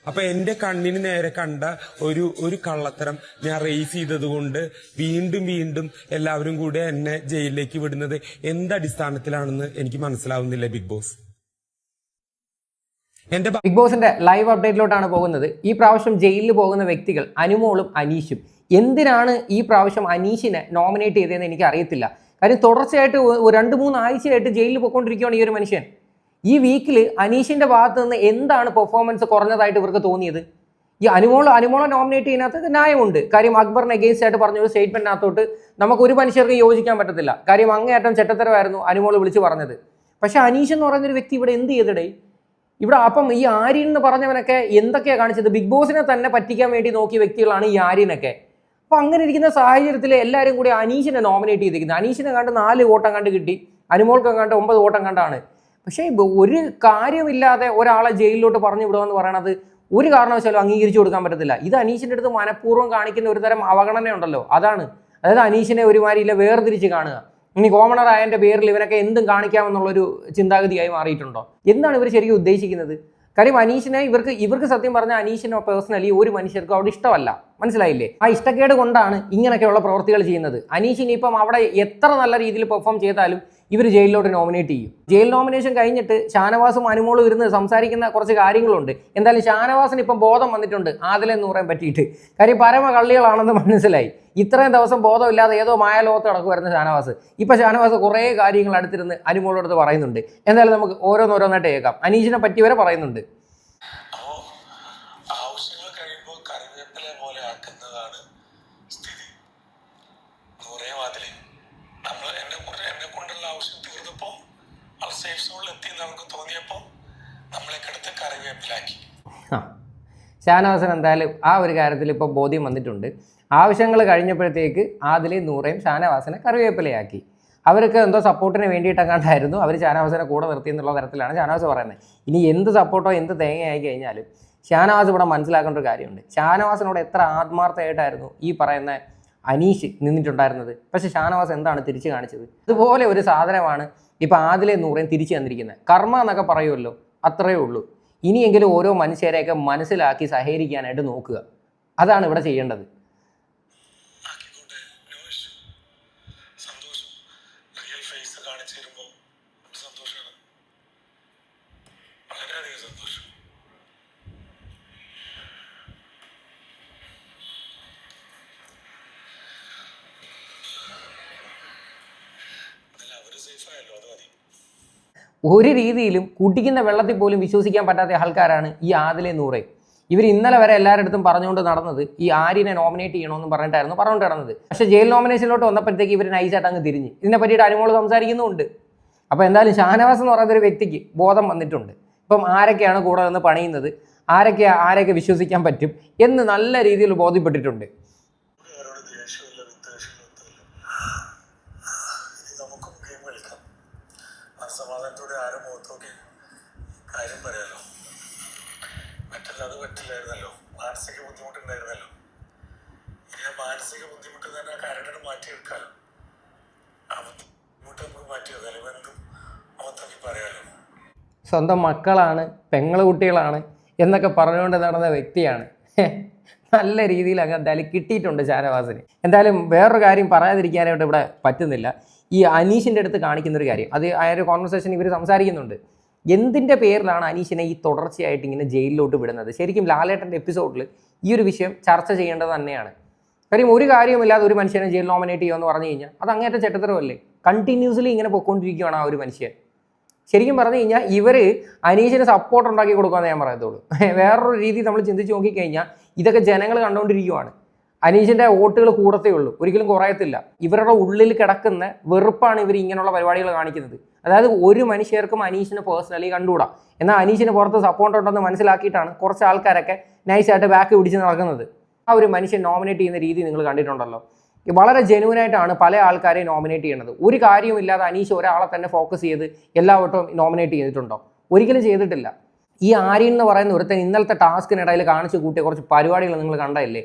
അപ്പൊ എന്റെ കണ്ണിന് നേരെ കണ്ട ഒരു കള്ളത്തരം ഞാൻ റേസ് ചെയ്തത് കൊണ്ട് വീണ്ടും എല്ലാവരും കൂടെ എന്നെ ജയിലിലേക്ക് വിടുന്നത് എന്തടിസ്ഥാനത്തിലാണെന്ന് എനിക്ക് മനസ്സിലാവുന്നില്ല ബിഗ് ബോസ്. ബിഗ് ബോസിന്റെ ലൈവ് അപ്ഡേറ്റിലോട്ടാണ് പോകുന്നത്. ഈ പ്രാവശ്യം ജയിലിൽ പോകുന്ന വ്യക്തികൾ അനുമോളും അനീഷും. എന്തിനാണ് ഈ പ്രാവശ്യം അനീഷിനെ നോമിനേറ്റ് ചെയ്തതെന്ന് എനിക്ക് അറിയത്തില്ല. കാര്യം തുടർച്ചയായിട്ട് 2-3 ആഴ്ചയായിട്ട് ജയിലിൽ പോയിക്കൊണ്ടിരിക്കുകയാണ് ഈ ഒരു മനുഷ്യൻ. ഈ വീക്കിൽ അനീഷിന്റെ ഭാഗത്ത് നിന്ന് എന്താണ് പെർഫോമൻസ് കുറഞ്ഞതായിട്ട് ഇവർക്ക് തോന്നിയത്? ഈ അനുമോളെ നോമിനേറ്റ് ചെയ്യുന്നതിനകത്ത് ന്യായമുണ്ട്. കാര്യം അക്ബറിന് എഗെയിൻസ്റ്റ് ആയിട്ട് പറഞ്ഞ ഒരു സ്റ്റേറ്റ്മെന്റിനകത്തോട്ട് നമുക്ക് ഒരു മനുഷ്യർക്ക് യോജിക്കാൻ പറ്റത്തില്ല. കാര്യം അങ്ങേയറ്റം ചെറ്റത്തരമായിരുന്നു അനുമോൾ വിളിച്ച് പറഞ്ഞത്. പക്ഷെ അനീഷ് എന്ന് പറയുന്നൊരു വ്യക്തി ഇവിടെ എന്ത് ചെയ്തിടേ? ഇവിടെ അപ്പം ഈ ആര്യൻ എന്ന് പറഞ്ഞവനൊക്കെ എന്തൊക്കെയാണ് കാണിച്ചത്? ബിഗ് ബോസിനെ തന്നെ പറ്റിക്കാൻ വേണ്ടി നോക്കിയ വ്യക്തികളാണ് ഈ ആര്യനൊക്കെ. അപ്പം അങ്ങനെ ഇരിക്കുന്ന സാഹചര്യത്തിൽ എല്ലാവരും കൂടി അനീഷിനെ നോമിനേറ്റ് ചെയ്തിരിക്കുന്നത്. അനീഷിനെ കണ്ട് 4 വോട്ടം കണ്ട് കിട്ടി, അനുമോൾക്ക് കണ്ട് 9 വോട്ടം കണ്ടാണ്. പക്ഷേ ഒരു കാര്യമില്ലാതെ ഒരാളെ ജയിലിലോട്ട് പറഞ്ഞു വിടുക പറയണത് ഒരു കാരണവശാലും അംഗീകരിച്ചു കൊടുക്കാൻ പറ്റത്തില്ല. ഇത് അനീഷിൻ്റെ അടുത്ത് മനഃപൂർവ്വം കാണിക്കുന്ന ഒരു തരം അവഗണന ഉണ്ടല്ലോ, അതാണ്. അതായത് അനീഷിനെ ഒരുമാതിരിയില്ല വേർതിരിച്ച് കാണുക. ഇനി കോമണർ ആയതിൻ്റെ പേരിൽ ഇവനൊക്കെ എന്തും കാണിക്കാമെന്നുള്ളൊരു ചിന്താഗതിയായി മാറിയിട്ടുണ്ടോ? എന്താണ് ഇവർ ശരിക്കും ഉദ്ദേശിക്കുന്നത്? കാര്യം അനീഷിനെ ഇവർക്ക് സത്യം പറഞ്ഞാൽ അനീഷിനെ പേഴ്സണലി ഒരു മനുഷ്യർക്കും അവിടെ ഇഷ്ടമല്ല. മനസ്സിലായില്ലേ? ആ ഇഷ്ടക്കേട് കൊണ്ടാണ് ഇങ്ങനെയൊക്കെയുള്ള പ്രവൃത്തികൾ ചെയ്യുന്നത്. അനീഷിന് ഇപ്പം അവിടെ എത്ര നല്ല രീതിയിൽ പെർഫോം ചെയ്താലും ഇവർ ജയിലിലോട്ട് നോമിനേറ്റ് ചെയ്യും. ജയിൽ നോമിനേഷൻ കഴിഞ്ഞിട്ട് ഷാനവാസും അനുമോളും ഇരുന്ന് സംസാരിക്കുന്ന കുറച്ച് കാര്യങ്ങളുണ്ട്. എന്തായാലും ഷാനവാസിന് ഇപ്പം ബോധം വന്നിട്ടുണ്ട് ആദിലെ നൂറേൻ പറ്റിയിട്ട്. കാര്യം പരമ കള്ളികളാണെന്ന് മനസ്സിലായി. ഇത്രയും ദിവസം ബോധമില്ലാതെ ഏതോ മായാലോകത്ത് നടക്കുമായിരുന്നു ഷാനവാസ്. ഇപ്പം ഷാനവാസ് കുറേ കാര്യങ്ങൾ അടുത്തിരുന്ന് അനുമോളോട് പറയുന്നുണ്ട്. എന്തായാലും നമുക്ക് ഓരോന്നോരോന്നായിട്ട് കേൾക്കാം. അനീഷിനെ പറ്റി വരെ പറയുന്നുണ്ട്. ഷാനവാസൻ എന്തായാലും ആ ഒരു കാര്യത്തിൽ ഇപ്പോൾ ബോധ്യം വന്നിട്ടുണ്ട്. ആവശ്യങ്ങൾ കഴിഞ്ഞപ്പോഴത്തേക്ക് ആദിലെ നൂറേയും ഷാനവാസിനെ കറിവേപ്പിലയാക്കി. അവർക്ക് എന്തോ സപ്പോർട്ടിന് വേണ്ടിയിട്ടെങ്ങാണ്ടായിരുന്നു അവർ ഷാനവാസിനെ കൂടെ നിർത്തി എന്നുള്ള തരത്തിലാണ് ഷാനവാസ് പറയുന്നത്. ഇനി എന്ത് സപ്പോർട്ടോ എന്ത് തേങ്ങയായി കഴിഞ്ഞാലും ഷാനവാസ് ഇവിടെ മനസ്സിലാക്കേണ്ട ഒരു കാര്യമുണ്ട്. ഷാനവാസിനോട് എത്ര ആത്മാർത്ഥമായിട്ടായിരുന്നു ഈ പറയുന്ന അനീഷ് നിന്നിട്ടുണ്ടായിരുന്നത്. പക്ഷേ ഷാനവാസ് എന്താണ് തിരിച്ചു കാണിച്ചത്? ഇതുപോലെ ഒരു സാധനമാണ് ഇപ്പോൾ ആദിലെ നൂറേയും തിരിച്ചു തന്നിരിക്കുന്നത്. കർമ്മ എന്നൊക്കെ പറയുമല്ലോ, അത്രയേ ഉള്ളൂ. ഇനിയെങ്കിലും ഓരോ മനുഷ്യരെയൊക്കെ മനസ്സിലാക്കി സഹകരിക്കാനായിട്ട് നോക്കുക. അതാണ് ഇവിടെ ചെയ്യേണ്ടത്. ഒരു രീതിയിലും കുടിക്കുന്ന വെള്ളത്തിൽ പോലും വിശ്വസിക്കാൻ പറ്റാത്ത ആൾക്കാരാണ് ഈ ആദിലെ നൂറെ. ഇവർ ഇന്നലെ വരെ എല്ലാവരുടെ അടുത്തും പറഞ്ഞുകൊണ്ട് നടന്നത് ഈ ആര്യനെ നോമിനേറ്റ് ചെയ്യണമെന്ന് പറഞ്ഞിട്ടായിരുന്നു പറഞ്ഞുകൊണ്ട് നടന്നത്. പക്ഷേ ജയിൽ നോമിനേഷനിലോട്ട് വന്നപ്പോഴത്തേക്ക് ഇവർ നൈസായിട്ട് അങ്ങ് തിരിഞ്ഞ് ഇതിനെ പറ്റിയിട്ട് അനുമോള് സംസാരിക്കുന്നുമുണ്ട്. അപ്പോൾ എന്തായാലും ഷാനവാസ് എന്ന് പറയുന്നൊരു വ്യക്തിക്ക് ബോധം വന്നിട്ടുണ്ട്. ഇപ്പം ആരൊക്കെയാണ് കൂടെ നിന്ന് പണിയുന്നത്, ആരൊക്കെ വിശ്വസിക്കാൻ പറ്റും എന്ന് നല്ല രീതിയിൽ ബോധ്യപ്പെട്ടിട്ടുണ്ട്. സമാധാനത്തോടെ ആരും മുഖത്തോക്കി കാര്യം പറയാലോ. മറ്റല്ലാതെ പറ്റില്ലായിരുന്നല്ലോ, മാനസിക ബുദ്ധിമുട്ടുണ്ടായിരുന്നല്ലോ. ഇനി ആ മാനസിക ബുദ്ധിമുട്ട് തന്നെ ആ കാരണങ്ങൾ മാറ്റിയെടുക്കാലോ. ആ ബുദ്ധിമുട്ട് നമുക്ക് മാറ്റിയെടുക്കാലോ. എന്തും മുഖത്തോക്കി പറയാലോ. സ്വന്തം മക്കളാണ്, പെങ്ങളെ കുട്ടികളാണ് എന്നൊക്കെ പറഞ്ഞുകൊണ്ട് നടന്ന വ്യക്തിയാണ്. നല്ല രീതിയിൽ അങ്ങ് എന്തായാലും കിട്ടിയിട്ടുണ്ട് ഷാനവാസിന്. എന്തായാലും വേറൊരു കാര്യം പറയാതിരിക്കാനായിട്ട് ഇവിടെ പറ്റുന്നില്ല. ഈ അനീഷിൻ്റെ അടുത്ത് കാണിക്കുന്നൊരു കാര്യം, അത് ആ ഒരു കോൺവെർസേഷൻ ഇവർ സംസാരിക്കുന്നുണ്ട്. എന്തിൻ്റെ പേരിലാണ് അനീഷിനെ ഈ തുടർച്ചയായിട്ട് ഇങ്ങനെ ജയിലിലോട്ട് വിടുന്നത്? ശരിക്കും ലാലേട്ടൻ്റെ എപ്പിസോഡിൽ ഈ ഒരു വിഷയം ചർച്ച ചെയ്യേണ്ടത് തന്നെയാണ്. കാര്യം ഒരു കാര്യവുമില്ലാതെ ഒരു മനുഷ്യനെ ജയിൽ നോമിനേറ്റ് ചെയ്യുമെന്ന് പറഞ്ഞു കഴിഞ്ഞാൽ അത് അങ്ങേറ്റം ചെറ്റത്തരമല്ലേ? കണ്ടിന്യൂസ്ലി ഇങ്ങനെ പൊയ്ക്കൊണ്ടിരിക്കുകയാണ് ആ ഒരു മനുഷ്യൻ. ശരിക്കും പറഞ്ഞു കഴിഞ്ഞാൽ ഇവർ അനീഷിന് സപ്പോർട്ട് ഉണ്ടാക്കി കൊടുക്കുകയെന്ന് ഞാൻ പറയത്തുള്ളൂ. വേറൊരു രീതി നമ്മൾ ചിന്തിച്ച് നോക്കിക്കഴിഞ്ഞാൽ ഇതൊക്കെ ജനങ്ങൾ കണ്ടുകൊണ്ടിരിക്കുകയാണ്. അനീഷിൻ്റെ വോട്ടുകൾ കൂടത്തേ ഉള്ളൂ, ഒരിക്കലും കുറയത്തില്ല. ഇവരുടെ ഉള്ളിൽ കിടക്കുന്ന വെറുപ്പാണ് ഇവർ ഇങ്ങനെയുള്ള പരിപാടികൾ കാണിക്കുന്നത്. അതായത് ഒരു മനുഷ്യർക്കും അനീഷിനെ പേഴ്സണലി കണ്ടുകൂടാ, എന്നാൽ അനീഷിന് പുറത്ത് സപ്പോർട്ട് ഉണ്ടെന്ന് മനസ്സിലാക്കിയിട്ടാണ് കുറച്ച് ആൾക്കാരൊക്കെ നൈസായിട്ട് ബാക്ക് പിടിച്ച് നടക്കുന്നത്. ആ ഒരു മനുഷ്യൻ നോമിനേറ്റ് ചെയ്യുന്ന രീതി നിങ്ങൾ കണ്ടിട്ടുണ്ടല്ലോ. വളരെ ജെന്യൂനായിട്ടാണ് പല ആൾക്കാരെയും നോമിനേറ്റ് ചെയ്യുന്നത്. ഒരു കാര്യവുമില്ലാതെ അനീഷ് ഒരാളെ തന്നെ ഫോക്കസ് ചെയ്ത് എല്ലാ വട്ടവും നോമിനേറ്റ് ചെയ്തിട്ടുണ്ടോ? ഒരിക്കലും ചെയ്തിട്ടില്ല. ഈ ആര്യൻ എന്ന് പറയുന്ന ഒരുത്തൻ ഇന്നലത്തെ ടാസ്കിനിടയിൽ കാണിച്ചു കൂട്ടിയ കുറച്ച് പരിപാടികൾ നിങ്ങൾ കണ്ടതല്ലേ?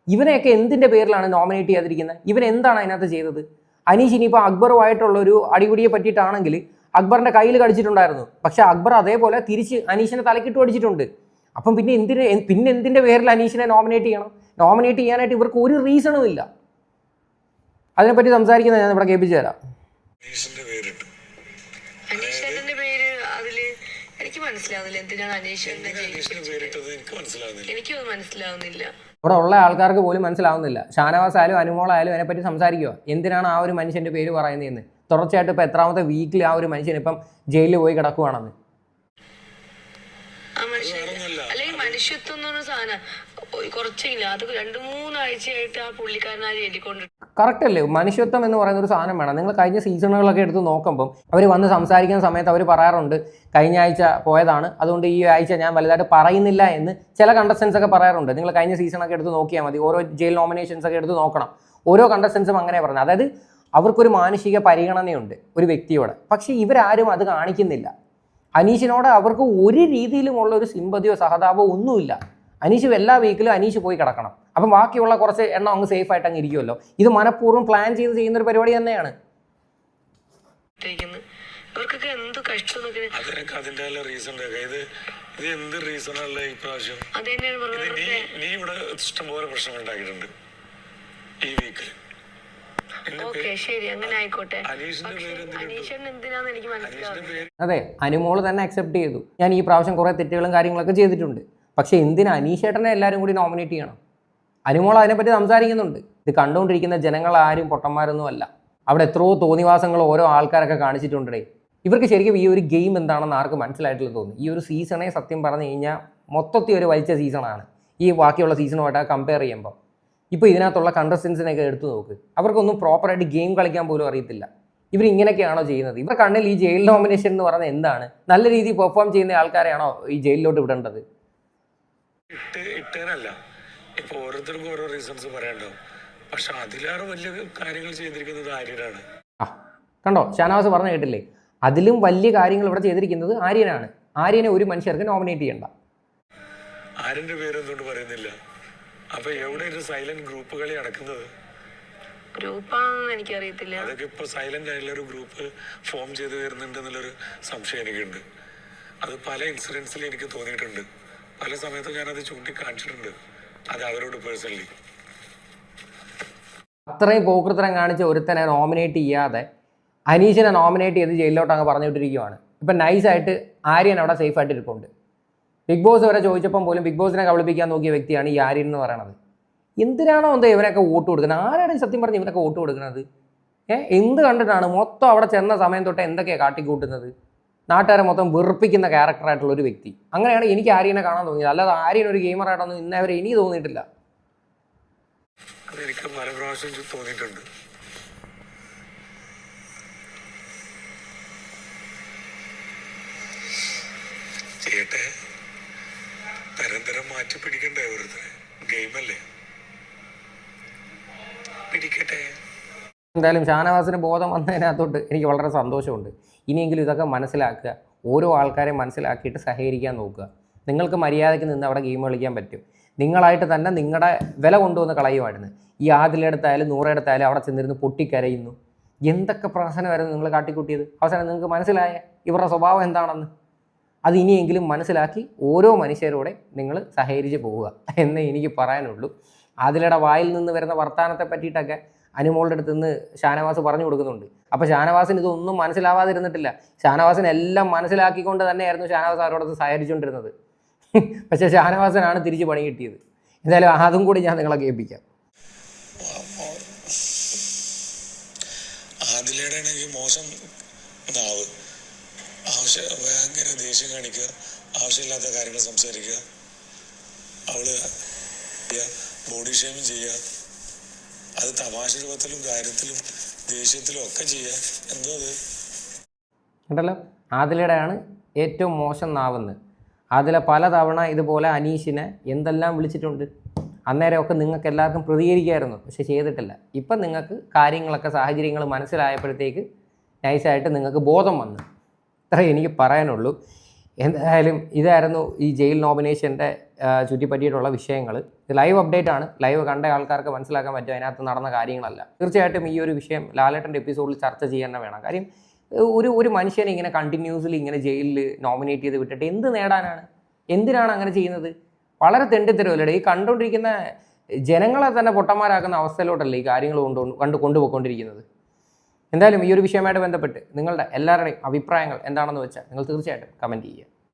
ഇവനെയൊക്കെ എന്തിൻ്റെ പേരിലാണ് നോമിനേറ്റ് ചെയ്യാതിരിക്കുന്നത്? ഇവൻ എന്താണ് അതിനകത്ത് ചെയ്തത്? അനീഷ് ഇനിയിപ്പോൾ അക്ബറുമായിട്ടുള്ളൊരു അടിപിടിയെ പറ്റിയിട്ടാണെങ്കിൽ അക്ബറിൻ്റെ കയ്യിൽ കടിച്ചിട്ടുണ്ടായിരുന്നു. പക്ഷേ അക്ബർ അതേപോലെ തിരിച്ച് അനീഷിനെ തലക്കിട്ട് അടിച്ചിട്ടുണ്ട്. അപ്പം പിന്നെ എന്തിൻ്റെ പേരിൽ അനീഷിനെ നോമിനേറ്റ് ചെയ്യണം? നോമിനേറ്റ് ചെയ്യാനായിട്ട് ഇവർക്ക് ഒരു റീസണും ഇല്ല. അതിനെപ്പറ്റി സംസാരിക്കുന്നത് ഞാൻ ഇവിടെ കേൾപ്പിച്ചു തരാം. അനീഷേട്ടന്റെ പേര് അതില് എനിക്ക് മനസ്സിലാവുന്നില്ല. എന്തിനാണ് അനീഷേട്ടന്റെ എനിക്കും മനസ്സിലാവുന്നില്ല. ഇവിടെ ഉള്ള ആൾക്കാർക്ക് പോലും മനസ്സിലാവുന്നില്ല. ഷാനവാസ് ആയാലും അനുമോളായാലും അതിനെപ്പറ്റി സംസാരിക്കുക. എന്തിനാണ് ആ ഒരു മനുഷ്യന്റെ പേര് പറയുന്നതെന്ന്. തുടർച്ചയായിട്ട് ഇപ്പം എത്രാമത്തെ വീക്കിൽ ആ ഒരു മനുഷ്യൻ ഇപ്പം ജയിലിൽ പോയി കിടക്കുവാണെന്ന്. ആ മനുഷ്യൻ അല്ലെങ്കിൽ മനുഷ്യത്വം എന്ന് പറഞ്ഞ സാധനം കുറച്ചില്ല, അത് 2-3 ആഴ്ചയായിട്ട് ആ പുള്ളിക്കാരനാ ജയിലിൽ കൊണ്ട്. കറക്റ്റ് അല്ലേ? മനുഷ്യത്വം എന്ന് പറയുന്ന ഒരു സാധനം വേണം. നിങ്ങൾ കഴിഞ്ഞ സീസണുകളൊക്കെ എടുത്ത് നോക്കുമ്പം അവർ വന്ന് സംസാരിക്കുന്ന സമയത്ത് അവർ പറയാറുണ്ട് കഴിഞ്ഞ ആഴ്ച പോയതാണ്, അതുകൊണ്ട് ഈ ആഴ്ച ഞാൻ വലുതായിട്ട് പറയുന്നില്ല എന്ന് ചില കണ്ടസ്റ്റൻസ് ഒക്കെ പറയാറുണ്ട്. നിങ്ങൾ കഴിഞ്ഞ സീസണൊക്കെ എടുത്ത് നോക്കിയാൽ മതി. ഓരോ ജയിൽ നോമിനേഷൻസ് ഒക്കെ എടുത്ത് നോക്കണം. ഓരോ കണ്ടസ്റ്റൻസും അങ്ങനെ പറഞ്ഞത്. അതായത് അവർക്കൊരു മാനുഷിക പരിഗണനയുണ്ട് ഒരു വ്യക്തിയോട്. പക്ഷേ ഇവരാരും അത് കാണിക്കുന്നില്ല. അനീഷിനോട് അവർക്ക് ഒരു രീതിയിലുമുള്ള ഒരു സിമ്പതിയോ സഹതാപമോ ഒന്നുമില്ല. അനീഷ് എല്ലാ വീക്കിലും അനീഷ് പോയി കിടക്കണം. അപ്പം ബാക്കിയുള്ള കുറച്ച് എണ്ണം അങ്ങ് സേഫ് ആയിട്ട് അങ്ങ് ഇരിക്കുമല്ലോ. ഇത് മനഃപൂർവ്വം പ്ലാൻ ചെയ്ത് ചെയ്യുന്ന ഒരു പരിപാടി തന്നെയാണ്. ഇവർക്കൊക്കെ എന്ത് കഷ്ടം. അതെ, അനുമോള് തന്നെ അക്സെപ്റ്റ് ചെയ്തു, ഞാൻ ഈ പ്രാവശ്യം കുറേ തെറ്റുകളും കാര്യങ്ങളൊക്കെ ചെയ്തിട്ടുണ്ട്. പക്ഷേ എന്തിനാ അനീഷേട്ടനെ എല്ലാവരും കൂടി നോമിനേറ്റ് ചെയ്യണം? അനുമോൾ അതിനെപ്പറ്റി സംസാരിക്കുന്നുണ്ട്. ഇത് കണ്ടുകൊണ്ടിരിക്കുന്ന ജനങ്ങളാരും പൊട്ടന്മാരൊന്നും അല്ല. അവിടെ എത്രയോ തോന്നിവാസങ്ങൾ ഓരോ ആൾക്കാരൊക്കെ കാണിച്ചിട്ടുണ്ടേ. ഇവർക്ക് ശരിക്കും ഈ ഒരു ഗെയിം എന്താണെന്ന് ആർക്ക് മനസ്സിലായിട്ടില്ല തോന്നുന്നു. ഈ ഒരു സീസണെ സത്യം പറഞ്ഞു കഴിഞ്ഞാൽ മൊത്തത്തിൽ ഒരു വലിച്ച സീസണാണ് ഈ ബാക്കിയുള്ള സീസണുമായിട്ട് കമ്പയർ ചെയ്യുമ്പോൾ. ഇപ്പോൾ ഇതിനകത്തുള്ള കണ്ടസ്റ്റൻസിനെയൊക്കെ എടുത്തു നോക്ക്, അവർക്കൊന്നും പ്രോപ്പറായിട്ട് ഗെയിം കളിക്കാൻ പോലും അറിയത്തില്ല. ഇവരിങ്ങനെയൊക്കെയാണോ ചെയ്യുന്നത്? ഇവർ കണ്ണിൽ ഈ ജയിൽ നോമിനേഷൻ എന്ന് പറയുന്നത് എന്താണ്? നല്ല രീതിയിൽ പെർഫോം ചെയ്യുന്ന ആൾക്കാരെയാണോ ഈ ജയിലിലോട്ട് വിടേണ്ടത്? ഇട്ടേനല്ല, ഇപ്പൊ ഓരോരുത്തർക്കും ഓരോ റീസൺസ് പറയണ്ടാവും. പക്ഷെ അതിലേറെ വലിയ കാര്യങ്ങൾ ചെയ്തിരിക്കുന്നത് ആര്യനാണ്. കണ്ടോ, ഷാനവാസ് പറഞ്ഞു കേട്ടില്ലേ? അതിലും വലിയ കാര്യങ്ങൾ ഇവിടെ ചെയ്തിരിക്കുന്നത് ആര്യനാണ്. ആര്യനെ ഒരു മനുഷ്യർക്ക് നോമിനേറ്റ് ചെയ്യണ്ട. ആര്യന്റെ പേരെന്തുകൊണ്ട് പറയുന്നില്ല? അപ്പൊ എവിടെ ഒരു സൈലന്റ് ഗ്രൂപ്പ് കളി നടക്കുന്നത്? ഗ്രൂപ്പാണെന്ന് എനിക്കറിയത്തില്ല. അതൊക്കെ ഇപ്പൊ സൈലന്റ് ആയിട്ടുള്ള ഒരു ഗ്രൂപ്പ് ഫോം ചെയ്ത് വരുന്നുണ്ട് എന്നുള്ളൊരു സംശയം എനിക്കുണ്ട്. അത് പല ഇൻസിഡൻസിൽ എനിക്ക് തോന്നിയിട്ടുണ്ട്. പല സമയത്തും ഞാനത് ചൂണ്ടിക്കാണിച്ചിട്ടുണ്ട്. അത് അവരോട് പേഴ്സണലി. അത്രയും പോകൃത്തരം കാണിച്ച് ഒരുത്തനെ നോമിനേറ്റ് ചെയ്യാതെ അനീഷിനെ നോമിനേറ്റ് ചെയ്ത് ജയിലിലോട്ട് അങ്ങ് പറഞ്ഞുവിട്ടിരിക്കുകയാണ്. ഇപ്പം നൈസായിട്ട് ആര്യൻ അവിടെ സേഫ് ആയിട്ട് ഇരിപ്പുണ്ട്. ബിഗ് ബോസ് വരെ ചോദിച്ചപ്പം പോലും ബിഗ് ബോസിനെ കബളിപ്പിക്കാൻ നോക്കിയ വ്യക്തിയാണ് ഈ ആര്യൻ എന്ന് പറയണത്. എന്തിനാണോ എന്താ ഇവനൊക്കെ വോട്ട് കൊടുക്കുന്നത്? ആരാണ് സത്യം പറഞ്ഞ് ഇവനൊക്കെ വോട്ട് കൊടുക്കുന്നത്? എന്ത് കണ്ടിട്ടാണ്? മൊത്തം അവിടെ ചെന്ന സമയം തൊട്ട് എന്തൊക്കെയാണ് കാട്ടിക്കൂട്ടുന്നത്? നാട്ടുകാരെ മൊത്തം വെറുപ്പിക്കുന്ന ക്യാരക്ടറായിട്ടുള്ള ഒരു വ്യക്തി. അങ്ങനെയാണ് എനിക്ക് ആര്യനെ കാണാൻ തോന്നിയത്. അല്ലാതെ ആര്യൻ ഒരു ഗെയിമറായിട്ടൊന്നും ഇന്നവരെ എനിക്ക് തോന്നിയിട്ടില്ല. അതെനിക്ക് പല പ്രാവശ്യം തോന്നിയിട്ടുണ്ട്. ചെയ്യട്ടെ, തരം മാറ്റി പിടിക്കണ്ടേ? ഓരോരുത്തരെ ഗെയിമല്ലേ, പിടിക്കട്ടെ. എന്തായാലും ഷാനവാസിന് ബോധം വന്നതിനകത്തോട്ട് എനിക്ക് വളരെ സന്തോഷമുണ്ട്. ഇനിയെങ്കിലും ഇതൊക്കെ മനസ്സിലാക്കുക. ഓരോ ആൾക്കാരെ മനസ്സിലാക്കിയിട്ട് സഹകരിക്കാൻ നോക്കുക. നിങ്ങൾക്ക് മര്യാദയ്ക്ക് നിന്ന് അവിടെ ഗെയിം കളിക്കാൻ പറ്റും. നിങ്ങളായിട്ട് തന്നെ നിങ്ങളുടെ വില കൊണ്ടുവന്ന് കളയുമായിരുന്നു. ഈ ആദിലെടുത്തായാലും നൂറെടുത്തായാലും അവിടെ ചെന്നിരുന്ന് പൊട്ടിക്കരയുന്നു. എന്തൊക്കെ പ്രശ്നമായിരുന്നു നിങ്ങൾ കാട്ടിക്കൂട്ടിയത്? അവസാനം നിങ്ങൾക്ക് മനസ്സിലായ ഇവരുടെ സ്വഭാവം എന്താണെന്ന്. അത് ഇനിയെങ്കിലും മനസ്സിലാക്കി ഓരോ മനുഷ്യരോടെ നിങ്ങൾ സഹകരിച്ച് പോവുക എന്നേ എനിക്ക് പറയാനുള്ളൂ. ആദിലയുടെ വായിൽ നിന്ന് വരുന്ന വർത്തമാനത്തെ പറ്റിയിട്ടൊക്കെ അനുമോളുടെ അടുത്ത് നിന്ന് ഷാനവാസ് പറഞ്ഞു കൊടുക്കുന്നുണ്ട്. അപ്പോൾ ഷാനവാസിന് ഇതൊന്നും മനസ്സിലാവാതിരുന്നിട്ടില്ല. ഷാനവാസിന് എല്ലാം മനസ്സിലാക്കിക്കൊണ്ട് തന്നെയായിരുന്നു ഷാനവാസ് അവരോടൊത്ത് സഹകരിച്ചുകൊണ്ടിരുന്നത്. പക്ഷേ ഷാനവാസിനാണ് തിരിച്ച് പണി കിട്ടിയത്. എന്തായാലും അതും കൂടി ഞാൻ നിങ്ങളെ കേൾപ്പിക്കാം. ആദിലയുടെ മോശം നാവ്, ഭയങ്കര ദേഷ്യം കാണിക്കുക, ആവശ്യമില്ലാത്ത കാര്യങ്ങൾ സംസാരിക്കുക, അവള് ബോഡി ഷേമിങ് ചെയ്യുക, അത് തമാശ രൂപത്തിലും കാര്യത്തിലും ദേഷ്യത്തിലും ഒക്കെ ചെയ്യുക. എന്തോ അത് ഉണ്ടല്ലോ, ആദിലയുടെയാണ് ഏറ്റവും മോശം നാവെന്ന്. ആദില പലതവണ ഇതുപോലെ അനീഷിനെ എന്തെല്ലാം വിളിച്ചിട്ടുണ്ട്. അന്നേരമൊക്കെ നിങ്ങൾക്ക് എല്ലാവർക്കും പ്രതികരിക്കായിരുന്നു, പക്ഷെ ചെയ്തിട്ടില്ല. ഇപ്പം നിങ്ങൾക്ക് കാര്യങ്ങളൊക്കെ സാഹചര്യങ്ങൾ മനസ്സിലായപ്പോഴത്തേക്ക് നൈസായിട്ട് നിങ്ങൾക്ക് ബോധം വന്നു. ഇത്രേ എനിക്ക് പറയാനുള്ളൂ. എന്തായാലും ഇതായിരുന്നു ഈ ജയിൽ നോമിനേഷൻ്റെ ചുറ്റിപ്പറ്റിയിട്ടുള്ള വിഷയങ്ങൾ. ഇത് ലൈവ് അപ്ഡേറ്റ് ആണ്. ലൈവ് കണ്ട ആൾക്കാർക്ക് മനസ്സിലാക്കാൻ പറ്റും അതിനകത്ത് നടന്ന കാര്യങ്ങളല്ല. തീർച്ചയായിട്ടും ഈ ഒരു വിഷയം ലാലേട്ടൻ്റെ എപ്പിസോഡിൽ ചർച്ച ചെയ്യാൻ വേണം. കാര്യം ഒരു മനുഷ്യനെ ഇങ്ങനെ കണ്ടിന്യൂസ്ലി ഇങ്ങനെ ജയിലിൽ നോമിനേറ്റ് ചെയ്ത് വിട്ടിട്ട് എന്ത് നേടാനാണ്? എന്തിനാണ് അങ്ങനെ ചെയ്യുന്നത്? വളരെ തെണ്ടിത്തരമല്ലേ? ഈ കണ്ടുകൊണ്ടിരിക്കുന്ന ജനങ്ങളെ തന്നെ പൊട്ടന്മാരാക്കുന്ന അവസ്ഥയിലോട്ടല്ലേ ഈ കാര്യങ്ങൾ കൊണ്ടുപോയിക്കൊണ്ടിരിക്കുന്നത്? എന്തായാലും ഈ ഒരു വിഷയമായിട്ട് ബന്ധപ്പെട്ട് നിങ്ങളുടെ എല്ലാവരുടെയും അഭിപ്രായങ്ങൾ എന്താണെന്ന് വെച്ചാൽ നിങ്ങൾ തീർച്ചയായിട്ടും കമൻറ്റ് ചെയ്യുക.